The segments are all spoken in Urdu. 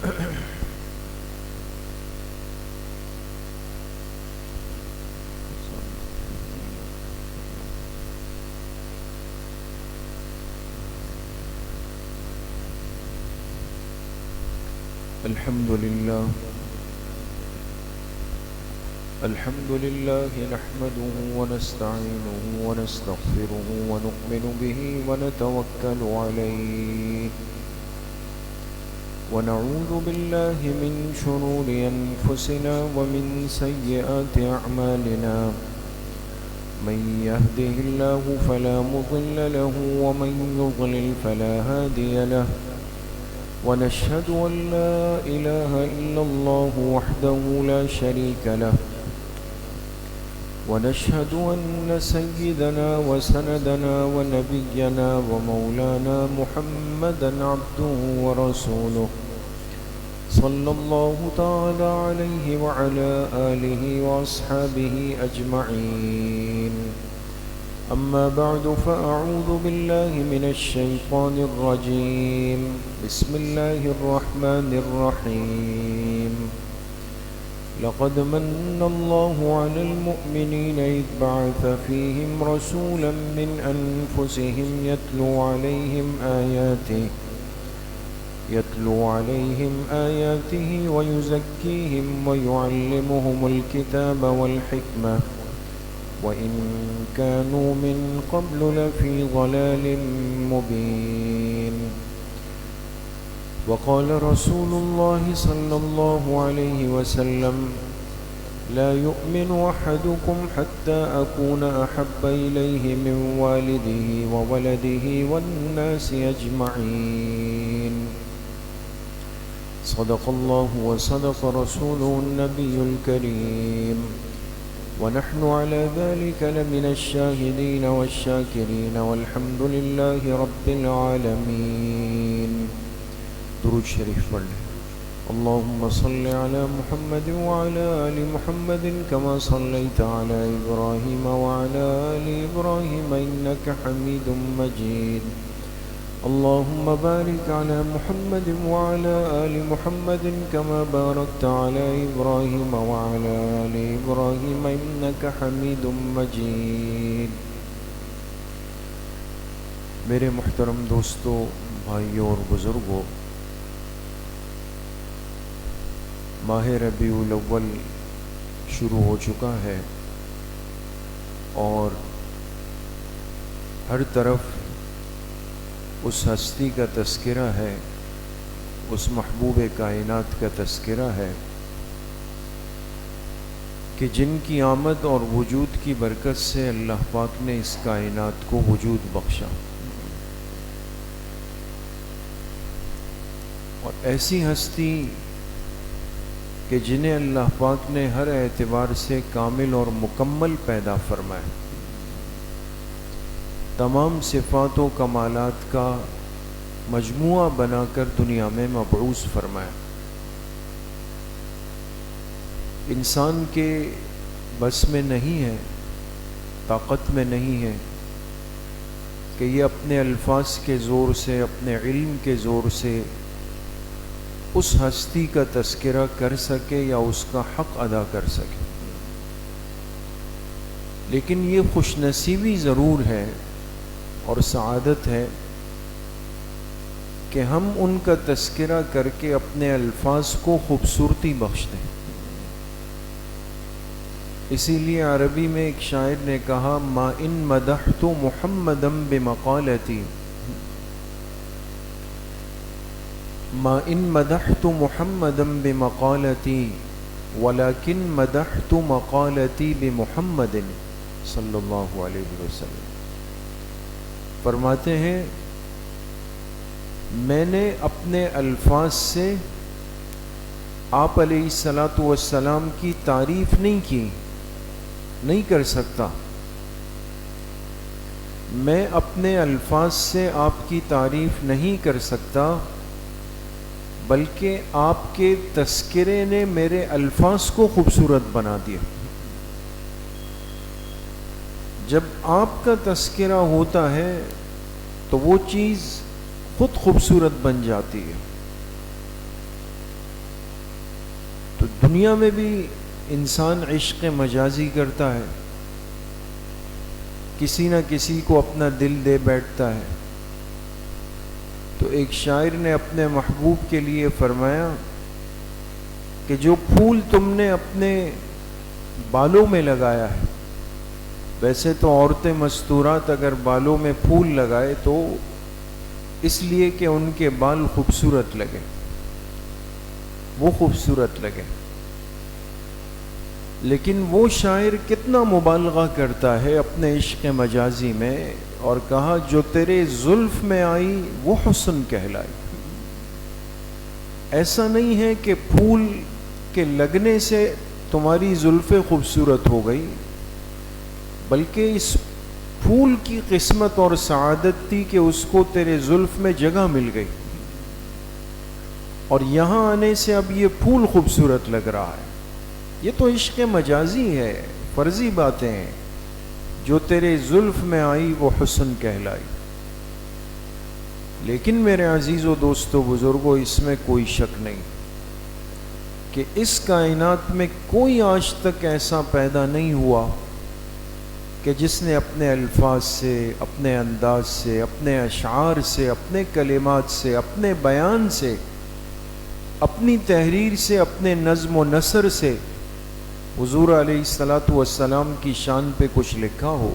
الحمد لله نحمده ونستعينه ونستغفره ونؤمن به ونتوكل عليه ونعوذ بالله من شرور أنفسنا ومن سيئات أعمالنا من يهده الله فلا مضل له ومن يضلل فلا هادي له ونشهد أن لا إله إلا الله وحده لا شريك له ونشهد أن سيدنا وسندنا ونبينا ومولانا محمدا عبده ورسوله صلى الله تعالى عليه وعلى آله وأصحابه أجمعين أما بعد فأعوذ بالله من الشيطان الرجيم بسم الله الرحمن الرحيم لقد من الله على المؤمنين إذ بعث فيهم رسولا من أنفسهم يتلو عليهم آياته ويزكيهم ويعلمهم الكتاب والحكمة وإن كانوا من قبل لفي ضلال مبين وقال رسول الله صلى الله عليه وسلم لا يؤمن أحدكم حتى أكون أحب إليه من والده وولده والناس أجمعين صدق الله وصدق رسوله النبي الكريم ونحن على ذلك لمن الشاهدين والشاكرين والحمد لله رب العالمين. درود شریف پڑھ لیں. اللهم صل على محمد وعلى آل محمد كما صليت على إبراهيم وعلى آل إبراهيم إنك حميد مجيد. اللهم بارك على محمد وعلى آل محمد كما باركت على إبراهيم وعلى آل إبراهيم إنك حميد مجيد. میرے محترم دوستو، بھائیوں اور بزرگوں، ماہ ربیع الاول شروع ہو چکا ہے اور ہر طرف اس ہستی کا تذکرہ ہے، اس محبوب کائنات کا تذکرہ ہے کہ جن کی آمد اور وجود کی برکت سے اللہ پاک نے اس کائنات کو وجود بخشا، اور ایسی ہستی کہ جنہیں اللہ پاک نے ہر اعتبار سے کامل اور مکمل پیدا فرمایا، تمام صفات و کمالات کا مجموعہ بنا کر دنیا میں مبعوث فرمایا. انسان کے بس میں نہیں ہے، طاقت میں نہیں ہے کہ یہ اپنے الفاظ کے زور سے، اپنے علم کے زور سے اس ہستی کا تذکرہ کر سکے یا اس کا حق ادا کر سکے. لیکن یہ خوش نصیبی ضرور ہے اور سعادت ہے کہ ہم ان کا تذکرہ کر کے اپنے الفاظ کو خوبصورتی بخش دیں. اسی لیے عربی میں ایک شاعر نے کہا ما ان مدحت محمدا بمقالتی ما ان مدحت محمدا بمقالتی ولكن مدحت مقالتی بمحمد صلی اللہ علیہ وسلم. فرماتے ہیں میں نے اپنے الفاظ سے آپ علیہ الصلاۃ والسلام کی تعریف نہیں کر سکتا. میں اپنے الفاظ سے آپ کی تعریف نہیں کر سکتا، بلکہ آپ کے تذکرے نے میرے الفاظ کو خوبصورت بنا دیا. جب آپ کا تذکرہ ہوتا ہے تو وہ چیز خود خوبصورت بن جاتی ہے. تو دنیا میں بھی انسان عشق مجازی کرتا ہے، کسی نہ کسی کو اپنا دل دے بیٹھتا ہے۔ تو ایک شاعر نے اپنے محبوب کے لیے فرمایا کہ جو پھول تم نے اپنے بالوں میں لگایا ہے، ویسے تو عورتیں مستورات اگر بالوں میں پھول لگائے تو اس لیے کہ ان کے بال خوبصورت لگے، وہ خوبصورت لگے، لیکن وہ شاعر کتنا مبالغہ کرتا ہے اپنے عشق مجازی میں، اور کہا جو تیرے زلف میں آئی وہ حسن کہلائی۔ ایسا نہیں ہے کہ پھول کے لگنے سے تمہاری زلفیں خوبصورت ہو گئی، بلکہ اس پھول کی قسمت اور سعادت تھی کہ اس کو تیرے زلف میں جگہ مل گئی، اور یہاں آنے سے اب یہ پھول خوبصورت لگ رہا ہے۔ یہ تو عشق مجازی ہے، فرضی باتیں ہیں۔ جو تیرے زلف میں آئی وہ حسن کہلائی۔ لیکن میرے عزیز و دوستو بزرگوں، اس میں کوئی شک نہیں کہ اس کائنات میں کوئی آج تک ایسا پیدا نہیں ہوا کہ جس نے اپنے الفاظ سے، اپنے انداز سے، اپنے اشعار سے، اپنے کلمات سے، اپنے بیان سے، اپنی تحریر سے، اپنے نظم و نثر سے حضور علیہ السلام کی شان پہ کچھ لکھا ہو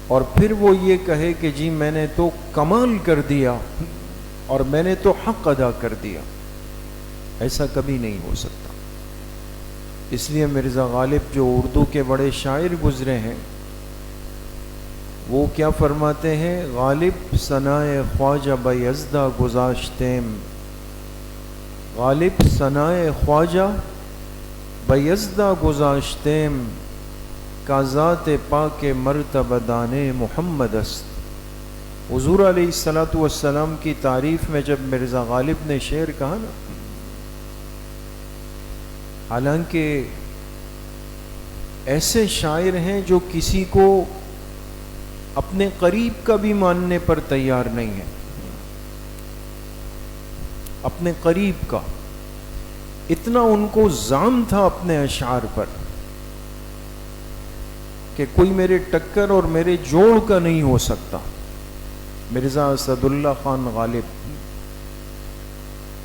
اور پھر وہ یہ کہے کہ جی میں نے تو کمال کر دیا اور میں نے تو حق ادا کر دیا۔ ایسا کبھی نہیں ہو سکتا۔ اس لیے مرزا غالب جو اردو کے بڑے شاعر گزرے ہیں، وہ کیا فرماتے ہیں؟ غالب ثنائے خواجہ بیزدہ گذاشتیم، غالب ثنائے خواجہ بیزدہ گذاشتیم، کا ذات پاک مرتبہ دانے محمد است۔ حضور علیہ السلام کی تعریف میں جب مرزا غالب نے شعر کہا نا، حالانکہ ایسے شاعر ہیں جو کسی کو اپنے قریب کا بھی ماننے پر تیار نہیں ہے، اپنے قریب کا، اتنا ان کو زام تھا اپنے اشعار پر کہ کوئی میرے ٹکر اور میرے جوڑ کا نہیں ہو سکتا۔ مرزا اسد اللہ خان غالب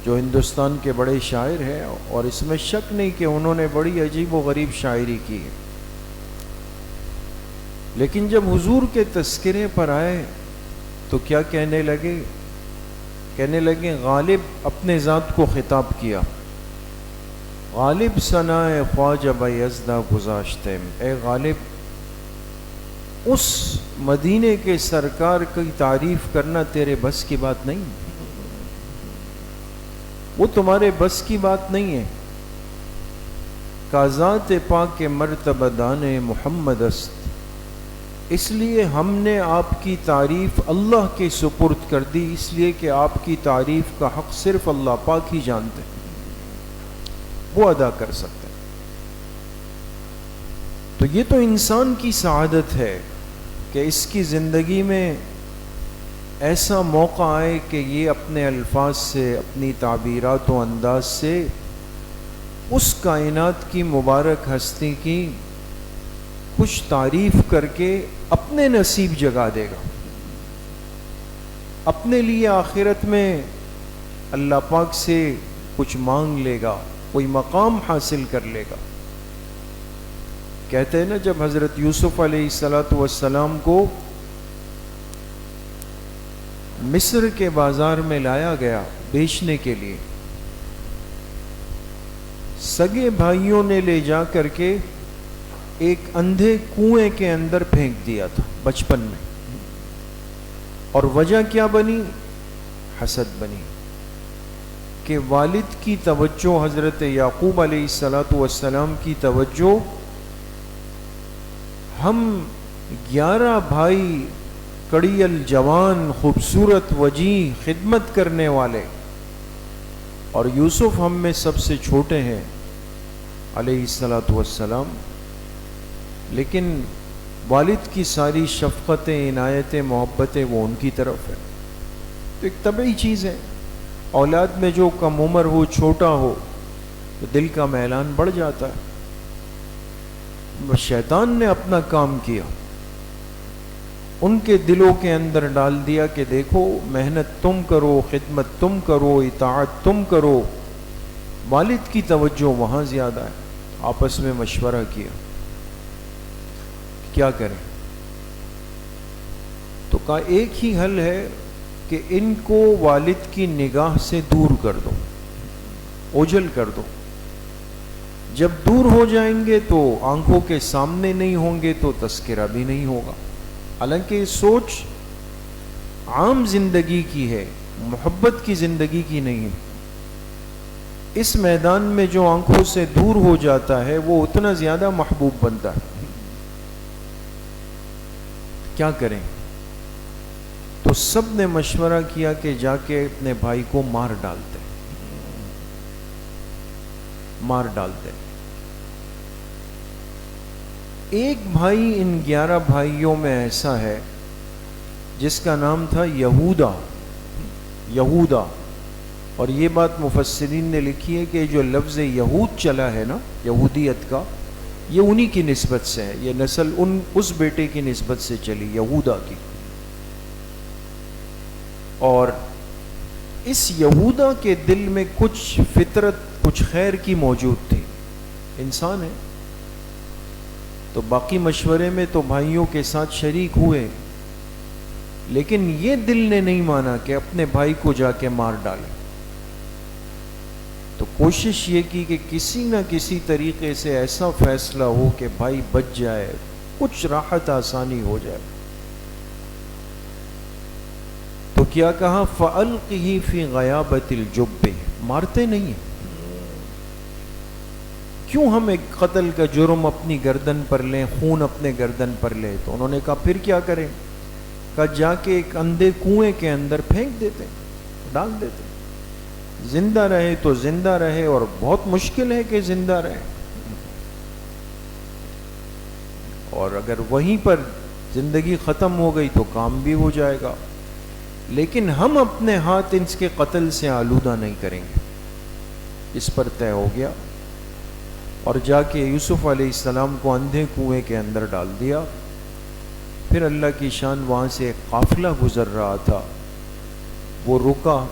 جو ہندوستان کے بڑے شاعر ہیں، اور اس میں شک نہیں کہ انہوں نے بڑی عجیب و غریب شاعری کی ہے، لیکن جب حضور کے تذکرے پر آئے تو کیا کہنے لگے؟ کہنے لگے غالب اپنے ذات کو خطاب کیا، غالب ثنائے خواجہ بیزدہ گذاشتیم، اے غالب اس مدینے کے سرکار کی تعریف کرنا تیرے بس کی بات نہیں، وہ تمہارے بس کی بات نہیں ہے۔ کا ذات پاک مرتبہ دان محمد است، اس لیے ہم نے آپ کی تعریف اللہ کے سپرد کر دی، اس لیے کہ آپ کی تعریف کا حق صرف اللہ پاک ہی جانتے ہیں، وہ ادا کر سکتے ہیں۔ تو یہ تو انسان کی سعادت ہے کہ اس کی زندگی میں ایسا موقع آئے کہ یہ اپنے الفاظ سے، اپنی تعبیرات و انداز سے اس کائنات کی مبارک ہستی کی کچھ تعریف کر کے اپنے نصیب جگا دے گا، اپنے لیے آخرت میں اللہ پاک سے کچھ مانگ لے گا، کوئی مقام حاصل کر لے گا۔ کہتے ہیں نا، جب حضرت یوسف علیہ السلام کو مصر کے بازار میں لایا گیا بیچنے کے لیے، سگے بھائیوں نے لے جا کر کے ایک اندھے کنویں کے اندر پھینک دیا تھا بچپن میں، اور وجہ کیا بنی؟ حسد بنی کہ والد کی توجہ، حضرت یعقوب علیہ السلام کی توجہ، ہم 11 بھائی کڑی الجوان، خوبصورت وجیح، خدمت کرنے والے، اور یوسف ہم میں سب سے چھوٹے ہیں علیہ السلام، لیکن والد کی ساری شفقتیں، عنایتیں، محبتیں وہ ان کی طرف ہے۔ تو ایک طبعی چیز ہے، اولاد میں جو کم عمر ہو، چھوٹا ہو، تو دل کا میلان بڑھ جاتا ہے. بس شیطان نے اپنا کام کیا، ان کے دلوں کے اندر ڈال دیا کہ دیکھو محنت تم کرو، خدمت تم کرو، اطاعت تم کرو، والد کی توجہ وہاں زیادہ ہے. آپس میں مشورہ کیا کیا کریں، تو کہا ایک ہی حل ہے کہ ان کو والد کی نگاہ سے دور کر دو، اوجھل کر دو. جب دور ہو جائیں گے تو آنکھوں کے سامنے نہیں ہوں گے تو تذکرہ بھی نہیں ہوگا. حالانکہ یہ سوچ عام زندگی کی ہے، محبت کی زندگی کی نہیں ہے. اس میدان میں جو آنکھوں سے دور ہو جاتا ہے وہ اتنا زیادہ محبوب بنتا ہے. کیا کریں؟ تو سب نے مشورہ کیا کہ جا کے اپنے بھائی کو مار ڈالتے. ایک بھائی ان 11 بھائیوں میں ایسا ہے جس کا نام تھا یہودا. اور یہ بات مفسرین نے لکھی ہے کہ جو لفظ یہود چلا ہے نا، یہودیت کا، یہ انہی کی نسبت سے ہے. یہ نسل اس بیٹے کی نسبت سے چلی، یہودا کی. اور اس یہودا کے دل میں کچھ فطرت، کچھ خیر کی موجود تھی. انسان ہے تو باقی مشورے میں تو بھائیوں کے ساتھ شریک ہوئے، لیکن یہ دل نے نہیں مانا کہ اپنے بھائی کو جا کے مار ڈالے. تو کوشش یہ کی کہ کسی نہ کسی طریقے سے ایسا فیصلہ ہو کہ بھائی بچ جائے، کچھ راحت آسانی ہو جائے. تو کیا کہا؟ فَأَلْقِهِ فِي غَيَابَةِ الْجُبِّ. مارتے نہیں ہیں. کیوں ہم ایک قتل کا جرم اپنی گردن پر لیں، خون اپنے گردن پر لیں؟ تو انہوں نے کہا پھر کیا کریں؟ کہا جا کے ایک اندھے کنویں کے اندر پھینک دیتے، ڈال دیتے. زندہ رہے تو زندہ رہے، اور بہت مشکل ہے کہ زندہ رہے. اور اگر وہیں پر زندگی ختم ہو گئی تو کام بھی ہو جائے گا. لیکن ہم اپنے ہاتھ ان کے قتل سے آلودہ نہیں کریں گے. اس پر طے ہو گیا، اور جا کے یوسف علیہ السلام کو اندھے کنویں کے اندر ڈال دیا. پھر اللہ کی شان، وہاں سے ایک قافلہ گزر رہا تھا، وہ رکا،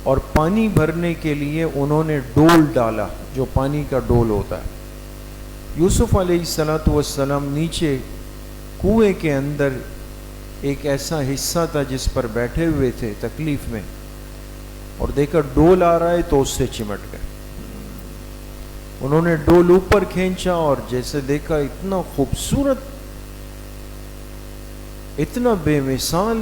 اور پانی بھرنے کے لیے انہوں نے ڈول ڈالا، جو پانی کا ڈول ہوتا ہے. یوسف علیہ السلام نیچے کنویں کے اندر ایک ایسا حصہ تھا جس پر بیٹھے ہوئے تھے تکلیف میں، اور دیکھا ڈول آ رہا ہے تو اس سے چمٹ گئے. انہوں نے ڈول اوپر کھینچا، اور جیسے دیکھا اتنا خوبصورت، اتنا بے مثال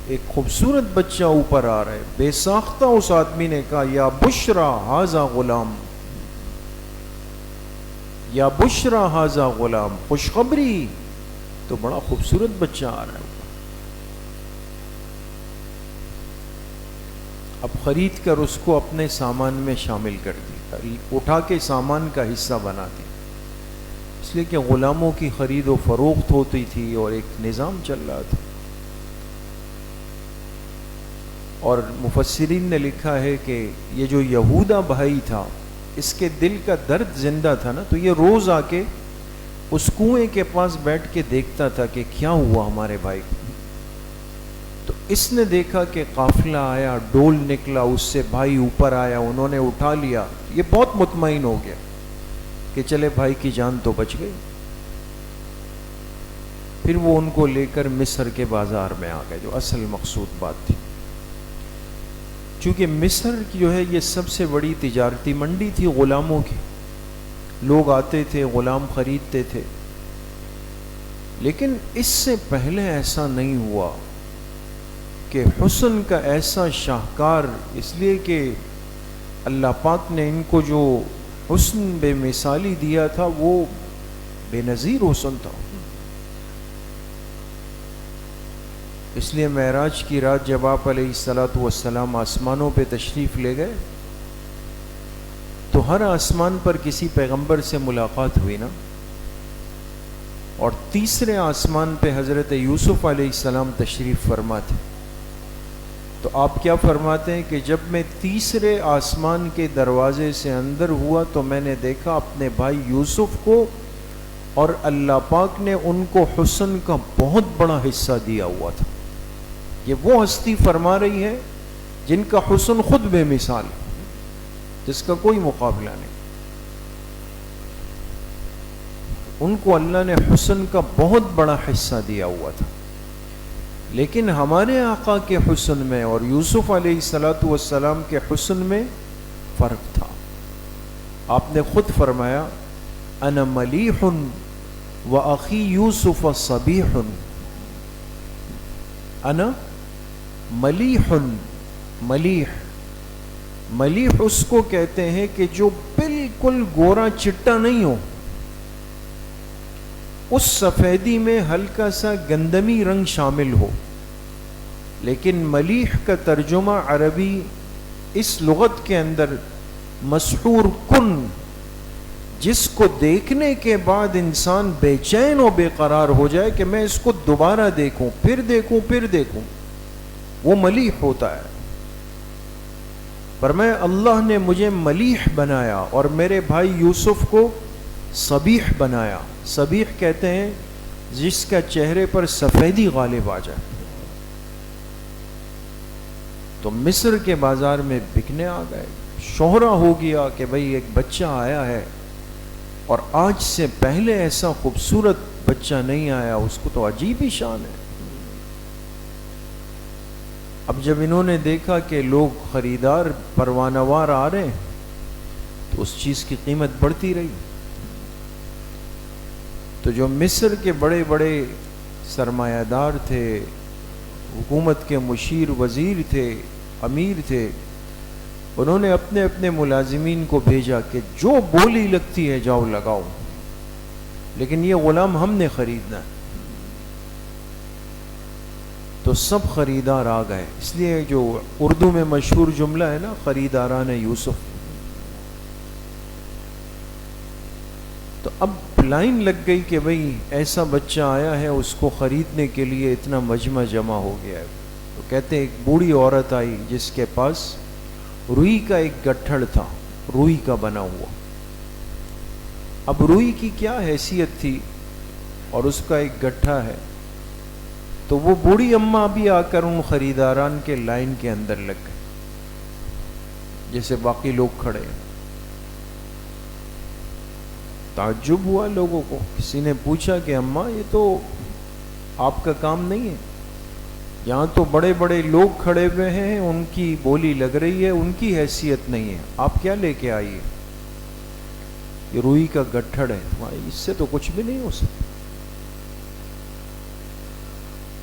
ایک خوبصورت بچہ اوپر آ رہا ہے. بے ساختہ اس آدمی نے کہا یا بشرا ھذا غلام، یا بشرا ھذا غلام، خوشخبری، تو بڑا خوبصورت بچہ آ رہا ہے. اب خرید کر اس کو اپنے سامان میں شامل کر دی، اٹھا کے سامان کا حصہ بنا دی. اس لیے کہ غلاموں کی خرید و فروخت ہوتی تھی اور ایک نظام چل رہا تھا. اور مفسرین نے لکھا ہے کہ یہ جو یہودا بھائی تھا، اس کے دل کا درد زندہ تھا نا، تو یہ روز آ کے اس کنویں کے پاس بیٹھ کے دیکھتا تھا کہ کیا ہوا ہمارے بھائی کو. تو اس نے دیکھا کہ قافلہ آیا، ڈول نکلا، اس سے بھائی اوپر آیا، انہوں نے اٹھا لیا. یہ بہت مطمئن ہو گیا کہ چلے بھائی کی جان تو بچ گئی. پھر وہ ان کو لے کر مصر کے بازار میں آ گئے، جو اصل مقصود بات تھی. چونکہ مصر جو ہے یہ سب سے بڑی تجارتی منڈی تھی غلاموں کی، لوگ آتے تھے، غلام خریدتے تھے. لیکن اس سے پہلے ایسا نہیں ہوا کہ حسن کا ایسا شاہکار، اس لیے کہ اللہ پاک نے ان کو جو حسن بے مثالی دیا تھا وہ بے نظیر حسن تھا. اس لیے معراج کی رات جب آپ علیہ السلام آسمانوں پہ تشریف لے گئے تو ہر آسمان پر کسی پیغمبر سے ملاقات ہوئی نا. اور تیسرے آسمان پہ حضرت یوسف علیہ السلام تشریف فرما تھے. تو آپ کیا فرماتے ہیں کہ جب میں تیسرے آسمان کے دروازے سے اندر ہوا تو میں نے دیکھا اپنے بھائی یوسف کو، اور اللہ پاک نے ان کو حسن کا بہت بڑا حصہ دیا ہوا تھا۔ یہ وہ ہستی فرما رہی ہے جن کا حسن خود بے مثال ہے، جس کا کوئی مقابلہ نہیں۔ ان کو اللہ نے حسن کا بہت بڑا حصہ دیا ہوا تھا، لیکن ہمارے آقا کے حسن میں اور یوسف علیہ السلام کے حسن میں فرق تھا۔ آپ نے خود فرمایا انا ملیح و اخی یوسف صبیح، انا ملیح، ملیح اس کو کہتے ہیں کہ جو بالکل گورا چٹا نہیں ہو، اس سفیدی میں ہلکا سا گندمی رنگ شامل ہو۔ لیکن ملیح کا ترجمہ عربی اس لغت کے اندر مسحور کن، جس کو دیکھنے کے بعد انسان بے چین و بے قرار ہو جائے کہ میں اس کو دوبارہ دیکھوں، پھر دیکھوں، وہ ملیح ہوتا ہے۔ فرمایا اللہ نے مجھے ملیح بنایا اور میرے بھائی یوسف کو صبیح بنایا۔ صبیح کہتے ہیں جس کا چہرے پر سفیدی غالب آ جائے۔ تو مصر کے بازار میں بکنے آ گئے، شہرہ ہو گیا کہ بھئی ایک بچہ آیا ہے، اور آج سے پہلے ایسا خوبصورت بچہ نہیں آیا، اس کو تو عجیب ہی شان ہے۔ اب جب انہوں نے دیکھا کہ لوگ خریدار پروانوار آ رہے ہیں تو اس چیز کی قیمت بڑھتی رہی۔ تو جو مصر کے بڑے بڑے سرمایہ دار تھے، حکومت کے مشیر، وزیر تھے، امیر تھے، انہوں نے اپنے اپنے ملازمین کو بھیجا کہ جو بولی لگتی ہے جاؤ لگاؤ، لیکن یہ غلام ہم نے خریدنا ہے۔ تو سب خریدار آ گئے۔ اس لیے جو اردو میں مشہور جملہ ہے نا، خریداران یوسف، تو اب لائن لگ گئی کہ بھئی ایسا بچہ آیا ہے، اس کو خریدنے کے لیے اتنا مجمع جمع ہو گیا ہے۔ تو کہتے ہیں ایک بوڑھی عورت آئی جس کے پاس روئی کا ایک گٹھڑ تھا، روئی کا بنا ہوا۔ اب روئی کی کیا حیثیت تھی، اور اس کا ایک گٹھا ہے، تو وہ بوڑھی اماں بھی آ کر ان خریداران کے لائن کے اندر لگ گئے جیسے باقی لوگ کھڑے ہیں۔ تعجب ہوا لوگوں کو، کسی نے پوچھا کہ اماں یہ تو آپ کا کام نہیں ہے، یہاں تو بڑے بڑے لوگ کھڑے ہوئے ہیں، ان کی بولی لگ رہی ہے، ان کی حیثیت نہیں ہے، آپ کیا لے کے آئیے؟ یہ روئی کا گٹھڑ ہے، اس سے تو کچھ بھی نہیں ہو سکتا۔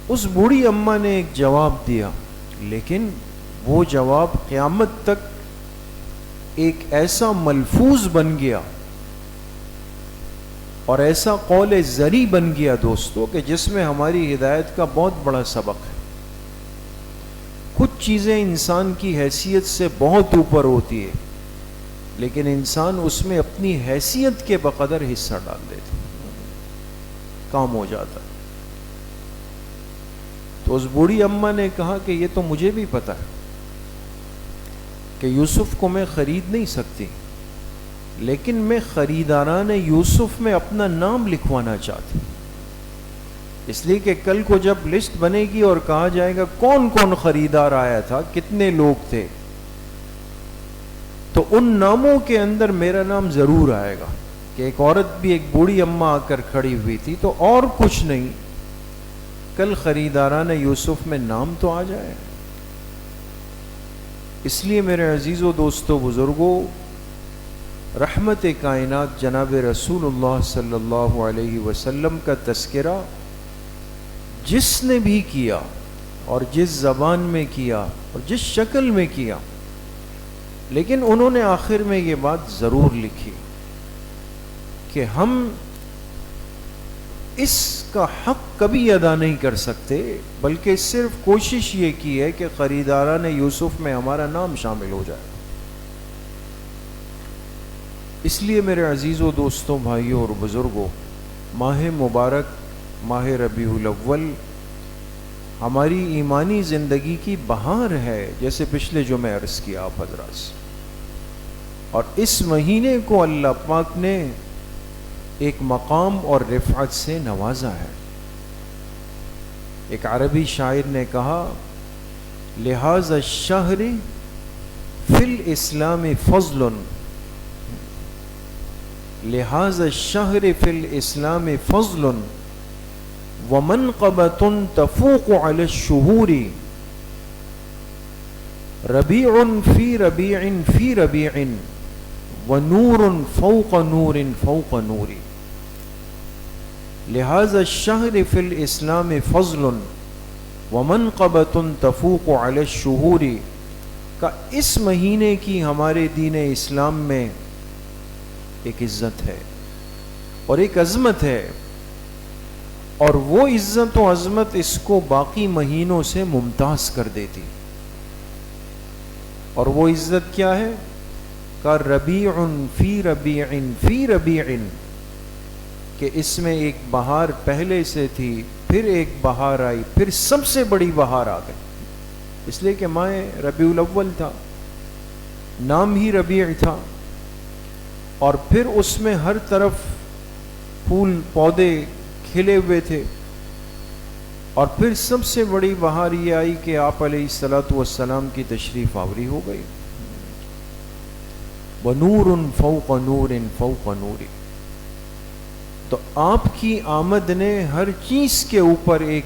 اس بوڑھی اماں نے ایک جواب دیا، لیکن وہ جواب قیامت تک ایک ایسا ملفوظ بن گیا اور ایسا قول زری بن گیا دوستو کہ جس میں ہماری ہدایت کا بہت بڑا سبق ہے۔ کچھ چیزیں انسان کی حیثیت سے بہت اوپر ہوتی ہے، لیکن انسان اس میں اپنی حیثیت کے بقدر حصہ ڈال دیتا، کام ہو جاتا ہے۔ تو اس بوڑھی اماں نے کہا کہ یہ تو مجھے بھی پتا ہے کہ یوسف کو میں خرید نہیں سکتی، لیکن میں خریداران یوسف میں اپنا نام لکھوانا چاہتی، اس لیے کہ کل کو جب لسٹ بنے گی اور کہا جائے گا کون کون خریدار آیا تھا، کتنے لوگ تھے، تو ان ناموں کے اندر میرا نام ضرور آئے گا کہ ایک عورت بھی، ایک بوڑھی اماں آ کر کھڑی ہوئی تھی، تو اور کچھ نہیں، کل خریداران یوسف میں نام تو آ جائے۔ اس لیے میرے عزیزو دوستو بزرگو، رحمت کائنات جناب رسول اللہ صلی اللہ علیہ وسلم کا تذکرہ جس نے بھی کیا اور جس زبان میں کیا اور جس شکل میں کیا، لیکن انہوں نے آخر میں یہ بات ضرور لکھی کہ ہم اس کا حق کبھی ادا نہیں کر سکتے، بلکہ صرف کوشش یہ کی ہے کہ خریداران یوسف میں ہمارا نام شامل ہو جائے۔ اس لیے میرے عزیزوں دوستوں بھائیوں اور بزرگوں، ماہ مبارک ماہ ربیع الاول ہماری ایمانی زندگی کی بہار ہے، جیسے پچھلے جو میں عرض کیا آپ حضرات سے. اور اس مہینے کو اللہ پاک نے ایک مقام اور رفعت سے نوازا ہے. ایک عربی شاعر نے کہا لہذا الشہر فی الاسلام فضل، لہذا الشہر فی الاسلام فضل ومنقبۃ تفوق علی الشہور، ربیع فی ربیع فی ربیع ونور فوق نور فوق نور. لہذا الشہر فی الاسلام فضل ومنقبۃ تفوق علی الشہور کا اس مہینے کی ہمارے دین اسلام میں ایک عزت ہے اور ایک عظمت ہے، اور وہ عزت و عظمت اس کو باقی مہینوں سے ممتاز کر دیتی. اور وہ عزت کیا ہے؟ کا ربیع فی ربیع فی ربیع، کہ اس میں ایک بہار پہلے سے تھی، پھر ایک بہار آئی، پھر سب سے بڑی بہار آ گئی، اس لیے کہ ماہ ربیع الاول تھا، نام ہی ربیع تھا. اور پھر اس میں ہر طرف پھول پودے کھلے ہوئے تھے. اور پھر سب سے بڑی بہار یہ آئی کہ آپ علیہ الصلوۃ والسلام کی تشریف آوری ہو گئی. وَنُورٌ فَوْقَ نُورٍ فَوْقَ نُورٍ. تو آپ کی آمد نے ہر چیز کے اوپر ایک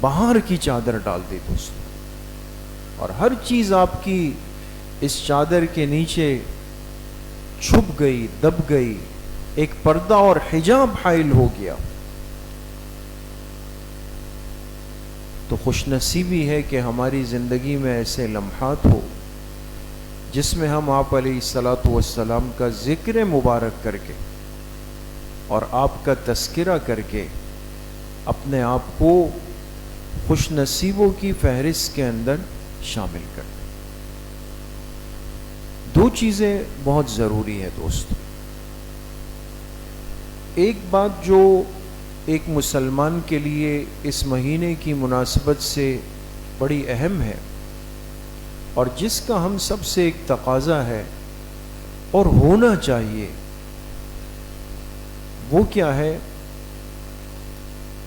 بہار کی چادر ڈال دی دوستو، اور ہر چیز آپ کی اس چادر کے نیچے چھپ گئی، دب گئی، ایک پردہ اور حجاب حائل ہو گیا. تو خوش نصیبی ہے کہ ہماری زندگی میں ایسے لمحات ہو جس میں ہم آپ علیہ الصلوۃ والسلام کا ذکر مبارک کر کے اور آپ کا تذکرہ کر کے اپنے آپ کو خوش نصیبوں کی فہرست کے اندر شامل کریں. دو چیزیں بہت ضروری ہے دوستو. ایک بات جو ایک مسلمان کے لیے اس مہینے کی مناسبت سے بڑی اہم ہے اور جس کا ہم سب سے ایک تقاضا ہے اور ہونا چاہیے، وہ کیا ہے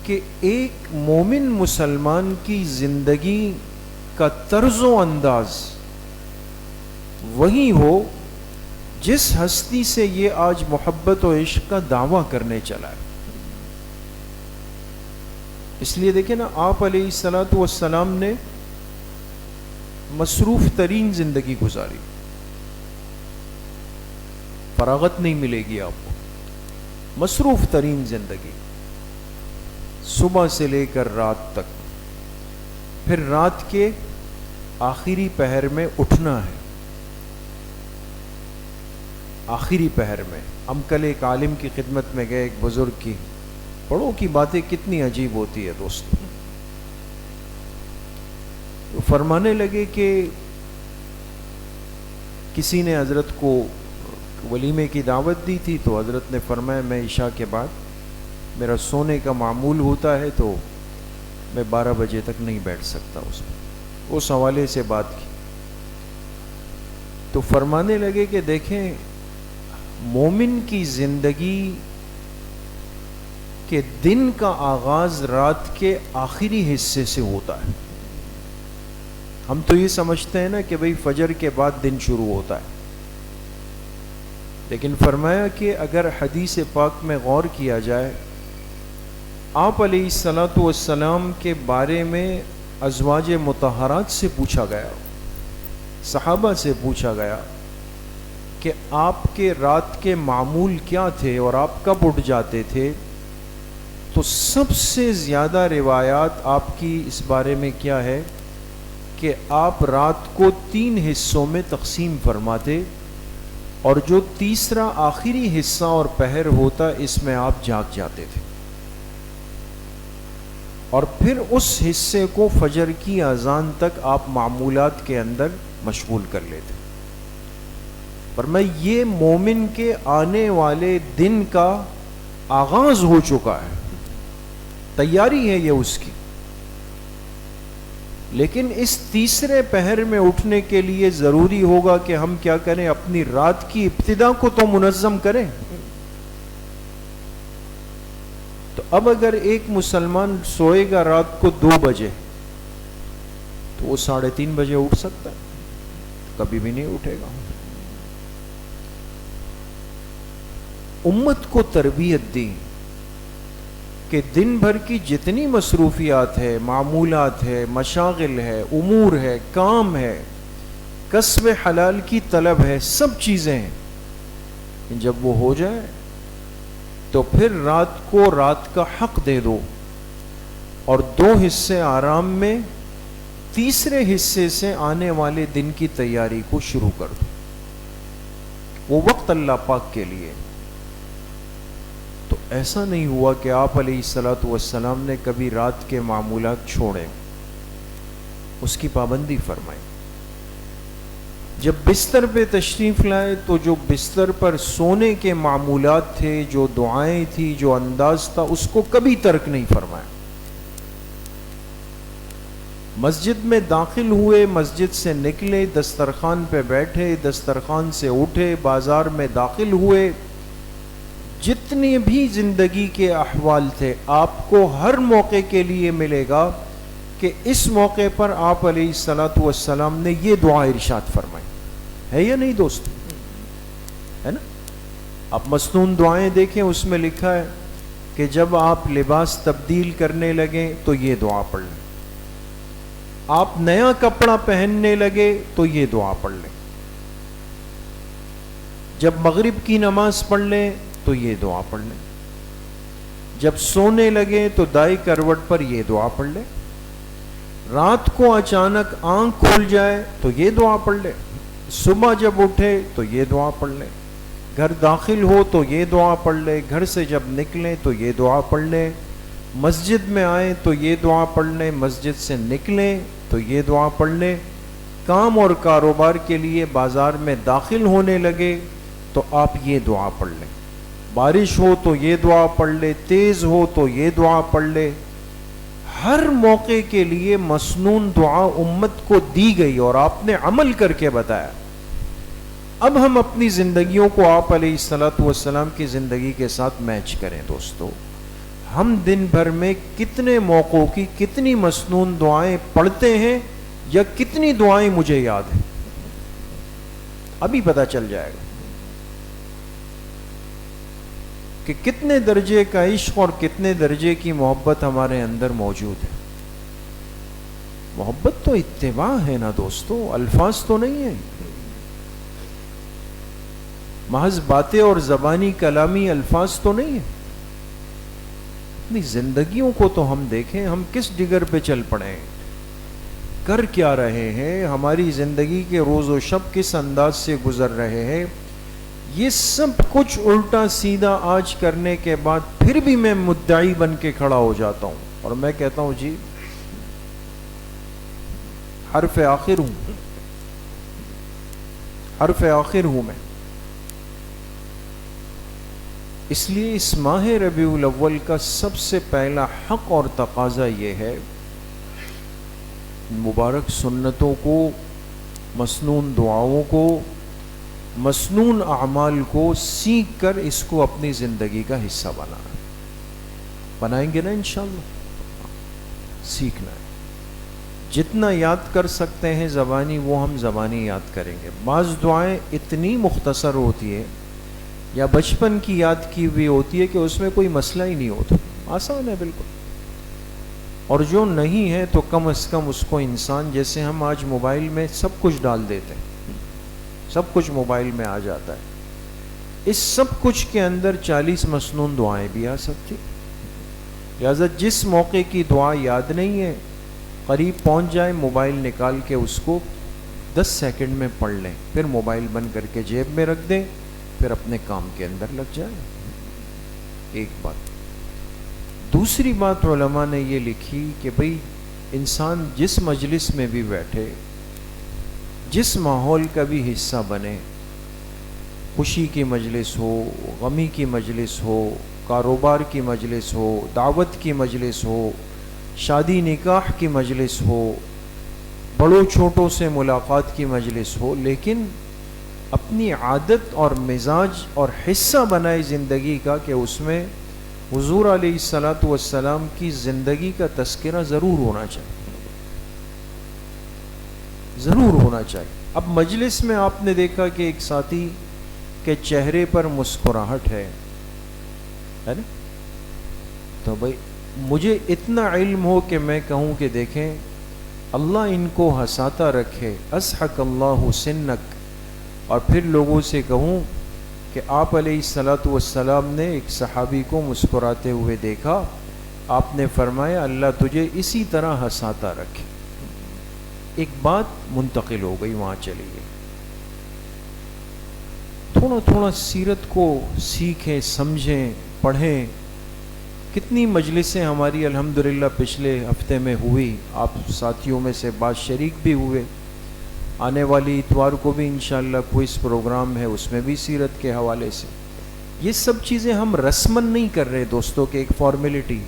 کہ ایک مومن مسلمان کی زندگی کا طرز و انداز وہی ہو جس ہستی سے یہ آج محبت و عشق کا دعویٰ کرنے چلا ہے. اس لیے دیکھیں نا، آپ علیہ الصلوۃ والسلام نے مصروف ترین زندگی گزاری، فراغت نہیں ملے گی آپ کو. مصروف ترین زندگی، صبح سے لے کر رات تک، پھر رات کے آخری پہر میں اٹھنا ہے. آخری پہر میں ہم کل ایک عالم کی خدمت میں گئے، ایک بزرگ کی. بڑوں کی باتیں کتنی عجیب ہوتی ہے دوستو. تو فرمانے لگے کہ کسی نے حضرت کو ولیمے کی دعوت دی تھی، تو حضرت نے فرمایا میں عشاء کے بعد میرا سونے کا معمول ہوتا ہے تو میں 12 بجے تک نہیں بیٹھ سکتا. اس حوالے سے بات کی تو فرمانے لگے کہ دیکھیں، مومن کی زندگی کہ دن کا آغاز رات کے آخری حصے سے ہوتا ہے. ہم تو یہ سمجھتے ہیں نا کہ بھئی فجر کے بعد دن شروع ہوتا ہے، لیکن فرمایا کہ اگر حدیث پاک میں غور کیا جائے، آپ علیہ الصلوۃ والسلام کے بارے میں ازواج مطہرات سے پوچھا گیا، صحابہ سے پوچھا گیا کہ آپ کے رات کے معمول کیا تھے اور آپ کب اٹھ جاتے تھے، تو سب سے زیادہ روایات آپ کی اس بارے میں کیا ہے کہ آپ رات کو 3 حصوں میں تقسیم فرماتے، اور جو تیسرا آخری حصہ اور پہر ہوتا اس میں آپ جاگ جاتے تھے، اور پھر اس حصے کو فجر کی اذان تک آپ معمولات کے اندر مشغول کر لیتے. پر میں یہ مومن کے آنے والے دن کا آغاز ہو چکا ہے، تیاری ہے یہ اس کی. لیکن اس تیسرے پہر میں اٹھنے کے لیے ضروری ہوگا کہ ہم کیا کریں؟ اپنی رات کی ابتدا کو تو منظم کریں. تو اب اگر ایک مسلمان سوئے گا رات کو 2 بجے تو وہ 3:30 بجے اٹھ سکتا ہے؟ کبھی بھی نہیں اٹھے گا. امت کو تربیت دی کہ دن بھر کی جتنی مصروفیات ہے، معمولات ہے، مشاغل ہے، امور ہے، کام ہے، کسب حلال کی طلب ہے، سب چیزیں ہیں، جب وہ ہو جائے تو پھر رات کو رات کا حق دے دو اور 2 حصے آرام میں، تیسرے حصے سے آنے والے دن کی تیاری کو شروع کر دو. وہ وقت اللہ پاک کے لیے. تو ایسا نہیں ہوا کہ آپ علیہ الصلوۃ والسلام نے کبھی رات کے معمولات چھوڑے، اس کی پابندی فرمائی. جب بستر پہ تشریف لائے تو جو بستر پر سونے کے معمولات تھے، جو دعائیں تھی، جو انداز تھا، اس کو کبھی ترک نہیں فرمایا. مسجد میں داخل ہوئے، مسجد سے نکلے، دسترخوان پہ بیٹھے، دسترخوان سے اٹھے، بازار میں داخل ہوئے، جتنے بھی زندگی کے احوال تھے آپ کو ہر موقع کے لیے ملے گا کہ اس موقع پر آپ علیہ الصلوۃ والسلام نے یہ دعا ارشاد فرمائی. ہے یا نہیں دوست؟ ہے نا؟ آپ مسنون دعائیں دیکھیں، اس میں لکھا ہے کہ جب آپ لباس تبدیل کرنے لگیں تو یہ دعا پڑھ لیں، آپ نیا کپڑا پہننے لگے تو یہ دعا پڑھ لیں، جب مغرب کی نماز پڑھ لیں تو یہ دعا پڑھ لیں، جب سونے لگے تو دائیں کروٹ پر یہ دعا پڑھ لیں، رات کو اچانک آنکھ کھل جائے تو یہ دعا پڑھ لیں، صبح جب اٹھے تو یہ دعا پڑھ لیں، گھر داخل ہو تو یہ دعا پڑھ لیں، گھر سے جب نکلیں تو یہ دعا پڑھ لیں، مسجد میں آئیں تو یہ دعا پڑھ لیں، مسجد سے نکلیں تو یہ دعا پڑھ لیں، کام اور کاروبار کے لیے بازار میں داخل ہونے لگے تو آپ یہ دعا پڑھ لیں، بارش ہو تو یہ دعا پڑھ لے، تیز ہو تو یہ دعا پڑھ لے. ہر موقع کے لیے مسنون دعا امت کو دی گئی اور آپ نے عمل کر کے بتایا. اب ہم اپنی زندگیوں کو آپ علیہ الصلوۃ والسلام کی زندگی کے ساتھ میچ کریں. دوستو، ہم دن بھر میں کتنے موقعوں کی کتنی مسنون دعائیں پڑھتے ہیں یا کتنی دعائیں مجھے یاد ہیں؟ ابھی پتہ چل جائے گا کہ کتنے درجے کا عشق اور کتنے درجے کی محبت ہمارے اندر موجود ہے. محبت تو اتباع ہے نا دوستو، الفاظ تو نہیں ہے، محض باتیں اور زبانی کلامی الفاظ تو نہیں ہے. اپنی زندگیوں کو تو ہم دیکھیں، ہم کس ڈگر پہ چل پڑے ہیں، کر کیا رہے ہیں، ہماری زندگی کے روز و شب کس انداز سے گزر رہے ہیں. یہ سب کچھ الٹا سیدھا آج کرنے کے بعد پھر بھی میں مدعی بن کے کھڑا ہو جاتا ہوں اور میں کہتا ہوں جی حرف آخر ہوں، حرف آخر ہوں میں. اس لیے اس ماہ ربیع الاول کا سب سے پہلا حق اور تقاضا یہ ہے، مبارک سنتوں کو، مسنون دعاؤں کو، مسنون اعمال کو سیکھ کر اس کو اپنی زندگی کا حصہ بنائیں گے نا انشاءاللہ. سیکھنا ہے، جتنا یاد کر سکتے ہیں زبانی وہ ہم زبانی یاد کریں گے. بعض دعائیں اتنی مختصر ہوتی ہے یا بچپن کی یاد کی ہوئی ہوتی ہے کہ اس میں کوئی مسئلہ ہی نہیں ہوتا، آسان ہے بالکل. اور جو نہیں ہے تو کم از کم اس کو انسان، جیسے ہم آج موبائل میں سب کچھ ڈال دیتے ہیں، سب کچھ موبائل میں آ جاتا ہے، اس سب کچھ کے اندر 40 مسنون دعائیں بھی آ سکتی. لہذا جس موقع کی دعا یاد نہیں ہے، قریب پہنچ جائے، موبائل نکال کے اس کو 10 سیکنڈ میں پڑھ لیں، پھر موبائل بند کر کے جیب میں رکھ دیں، پھر اپنے کام کے اندر لگ جائیں. ایک بات. دوسری بات علماء نے یہ لکھی کہ بھئی انسان جس مجلس میں بھی بیٹھے، جس ماحول کا بھی حصہ بنے، خوشی کی مجلس ہو، غمی کی مجلس ہو، کاروبار کی مجلس ہو، دعوت کی مجلس ہو، شادی نکاح کی مجلس ہو، بڑوں چھوٹوں سے ملاقات کی مجلس ہو، لیکن اپنی عادت اور مزاج اور حصہ بنائے زندگی کا کہ اس میں حضور علیہ الصلاۃ والسلام کی زندگی کا تذکرہ ضرور ہونا چاہیے، ضرور ہونا چاہیے۔ اب مجلس میں آپ نے دیکھا کہ ایک ساتھی کے چہرے پر مسکراہٹ ہے نا، تو بھائی مجھے اتنا علم ہو کہ میں کہوں کہ دیکھیں اللہ ان کو ہنساتا رکھے، اضحک اللہ سنک، اور پھر لوگوں سے کہوں کہ آپ علیہ الصلاۃ والسلام نے ایک صحابی کو مسکراتے ہوئے دیکھا، آپ نے فرمایا اللہ تجھے اسی طرح ہنساتا رکھے۔ ایک بات منتقل ہو گئی، وہاں چلی گئی۔ تھوڑا تھوڑا سیرت کو سیکھیں، سمجھیں، پڑھیں۔ کتنی مجلسیں ہماری الحمدللہ پچھلے ہفتے میں ہوئی، آپ ساتھیوں میں سے بعض شریک بھی ہوئے۔ آنے والی اتوار کو بھی انشاءاللہ کوئز پروگرام ہے، اس میں بھی سیرت کے حوالے سے۔ یہ سب چیزیں ہم رسمن نہیں کر رہے دوستوں، کہ ایک فارمیلٹی،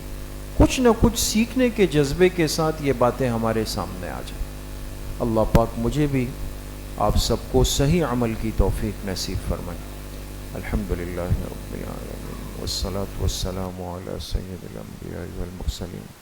کچھ نہ کچھ سیکھنے کے جذبے کے ساتھ یہ باتیں ہمارے سامنے آ جائیں۔ اللہ پاک مجھے بھی آپ سب کو صحیح عمل کی توفیق نصیب فرمائے۔ الحمدللہ رب العالمین، والصلاة والسلام علی سید الانبیاء والمرسلین۔